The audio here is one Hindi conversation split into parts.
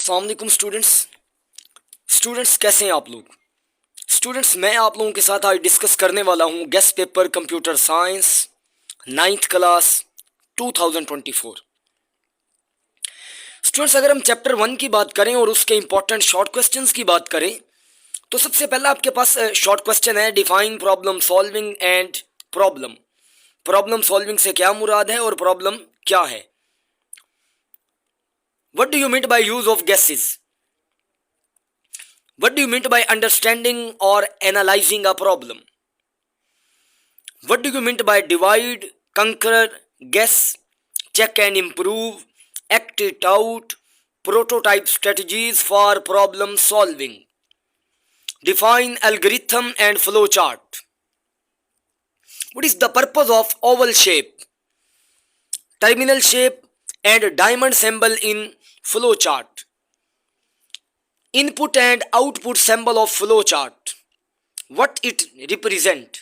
अस्सलाम वालेकुम स्टूडेंट्स कैसे हैं आप लोग। स्टूडेंट्स मैं आप लोगों के साथ आज डिस्कस करने वाला हूं guest paper computer science 9th class 2024। Students अगर हम चैप्टर 1 की बात करें और उसके इंपॉर्टेंट शॉर्ट क्वेश्चंस की बात करें तो सबसे पहला आपके पास शॉर्ट क्वेश्चन है define problem solving and problem. Problem solving से क्या मुराद है और प्रॉब्लम क्या है। What do you mean by use of guesses. What do you mean by understanding or analyzing a problem? What do you mean by divide, conquer, guess, check and improve, act it out, prototype strategies for problem solving? Define algorithm and flow chart. What is the purpose of oval shape, terminal shape and diamond symbol in flow chart? Input and output symbol of flow chart. What it represent?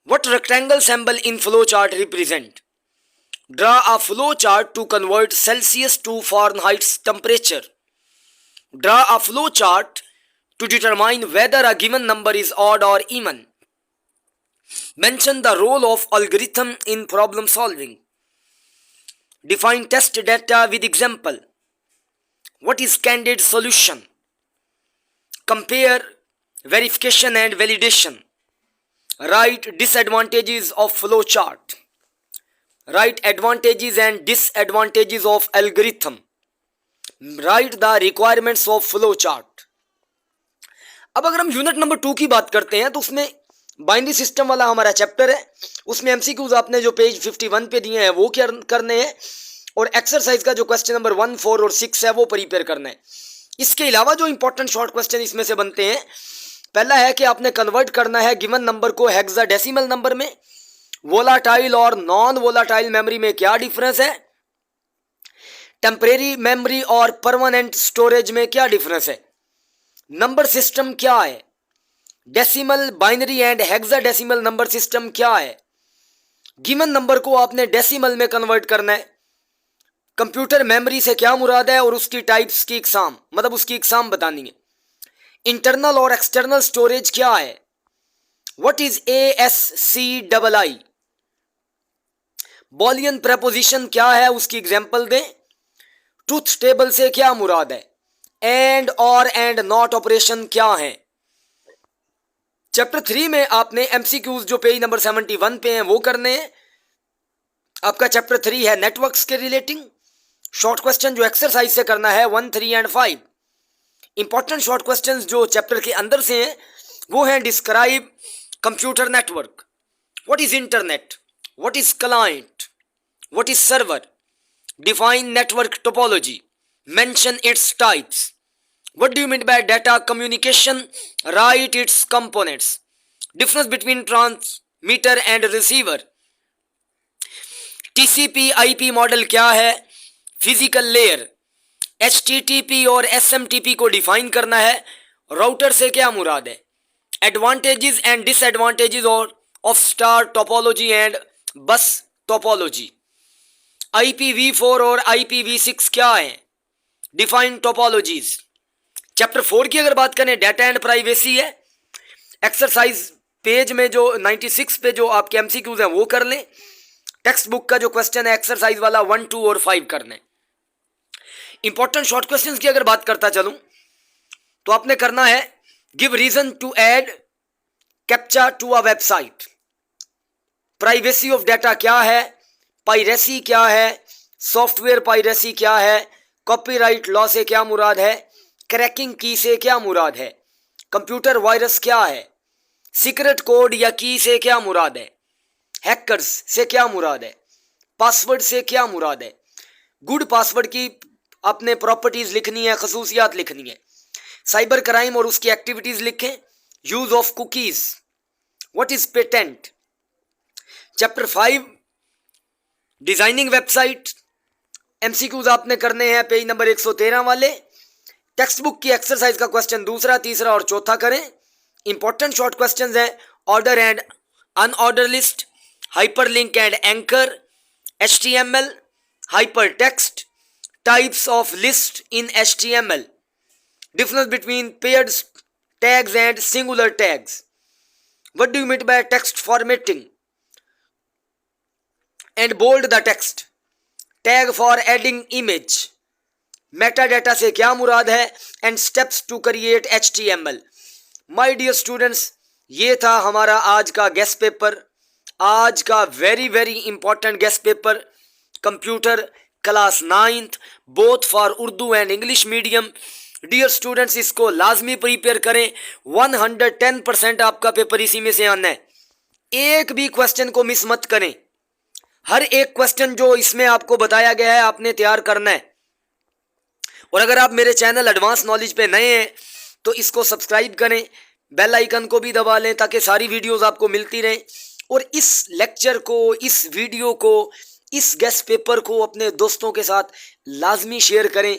What rectangle symbol in flow chart represent? Draw a flow chart to convert Celsius to Fahrenheit temperature. Draw a flow chart to determine whether a given number is odd or even. Mention the role of algorithm in problem solving. Define test data with example. What is candid solution? Compare verification and validation. Write disadvantages of flow chart. Write advantages and disadvantages of algorithm. Write the requirements of flow chart. अब अगर हम यूनिट नंबर 2 की बात करते हैं तो उसमें बाइनरी सिस्टम वाला हमारा चैप्टर है। उसमें एमसीक्यूज आपने जो पेज 51 पे दिए हैं वो क्या करने हैं और एक्सरसाइज का जो क्वेश्चन नंबर 1, 4 और 6 है वो प्रिपेयर करना है। इसके अलावा जो इंपॉर्टेंट शॉर्ट क्वेश्चन इसमें से बनते हैं, पहला है कि आपने कन्वर्ट करना है गिवन नंबर को हेक्साडेसिमल नंबर में। वोलाटाइल और नॉन वोलाटाइल मेमोरी में क्या डिफरेंस है। टेम्परेरी मेमोरी और परमानेंट स्टोरेज में क्या डिफरेंस है। नंबर सिस्टम क्या है। Decimal, binary and hexadecimal number system क्या है। गिवन नंबर को आपने डेसिमल में कन्वर्ट करना है। कंप्यूटर मेमोरी से क्या मुराद है और उसकी टाइप्स की इकसाम, मतलब उसकी इकसाम बतानी है। इंटरनल और एक्सटर्नल स्टोरेज क्या है। What is ASCII। बॉलियन प्रेपोजिशन क्या है उसकी एग्जांपल दें। ट्रूथ टेबल से क्या मुराद है। एंड और एंड नॉट ऑपरेशन क्या है। चैप्टर 3 में आपने एमसीक्यूज जो पेज नंबर 71 पे हैं वो करने हैं। आपका चैप्टर 3 है नेटवर्क्स के रिलेटिंग। शॉर्ट क्वेश्चन जो एक्सरसाइज से करना है 1, 3 एंड 5। इंपॉर्टेंट शॉर्ट क्वेश्चंस जो चैप्टर के अंदर से हैं वो हैं describe computer network. What is internet. What is client. What is server. Define network topology. Mention its types. What do you mean by data communication. Right it's components. Difference between transmitter and receiver. TCP IP model क्या है। Physical layer. HTTP और SMTP को डिफाइन करना है। राउटर से क्या मुराद है। Advantages and disadvantages of star topology and बस टोपोलॉजी। IPv4 और IPv6 क्या है। Define topologies. चैप्टर 4 की अगर बात करें डाटा एंड प्राइवेसी है। एक्सरसाइज पेज में जो 96 पे जो आपके एमसीक्यूज हैं वो कर लें। टेक्स्ट बुक का जो क्वेश्चन है एक्सरसाइज वाला 1, 2 और 5 करना है। इंपॉर्टेंट शॉर्ट क्वेश्चंस की अगर बात करता चलूं तो आपने करना है give reason to add captcha to a website. Privacy of data क्या है। पाइरेसी क्या है। सॉफ्टवेयर पाइरेसी क्या है। कॉपीराइट लॉ से क्या मुराद है। क्रैकिंग की से क्या मुराद है। कंप्यूटर वायरस क्या है। सीक्रेट कोड या की से क्या मुराद है। हैकर्स से क्या मुराद है। पासवर्ड से क्या मुराद है। गुड पासवर्ड की आपने प्रॉपर्टीज लिखनी है, खसूसियात लिखनी है। साइबर क्राइम और उसकी एक्टिविटीज लिखें। Use of cookies. What is patent. Chapter 5 designing website. MCQs आपने करने हैं पेज नंबर 113 वाले। टेक्स्ट बुक की एक्सरसाइज का क्वेश्चन 2, 3 और 4 करें। इंपॉर्टेंट शॉर्ट क्वेश्चंस हैं order and unordered list, hyperlink and anchor, HTML, hyper text, types of list in HTML. Difference between paired tags and singular tags. What do you mean by text formatting? And bold the text. Tag for adding image. Metadata से क्या मुराद है? And steps to create HTML. My dear students, ये था हमारा आज का गेस्ट पेपर, आज का very very important guess paper, computer class 9th, both for Urdu and English medium. Dear students, इसको लाजमी प्रिपेयर करें। 110% आपका पेपर इसी में से आना है। एक भी क्वेश्चन को मिस मत करें। हर एक क्वेश्चन जो इसमें आपको बताया गया है आपने तैयार करना है। और अगर आप मेरे चैनल एडवांस नॉलेज पे नए हैं तो इसको सब्सक्राइब करें, बेल आइकन को भी दबा लें ताकि सारी वीडियोस आपको मिलती रहें। और इस लेक्चर को, इस वीडियो को, इस गेस्ट पेपर को अपने दोस्तों के साथ लाजमी शेयर करें।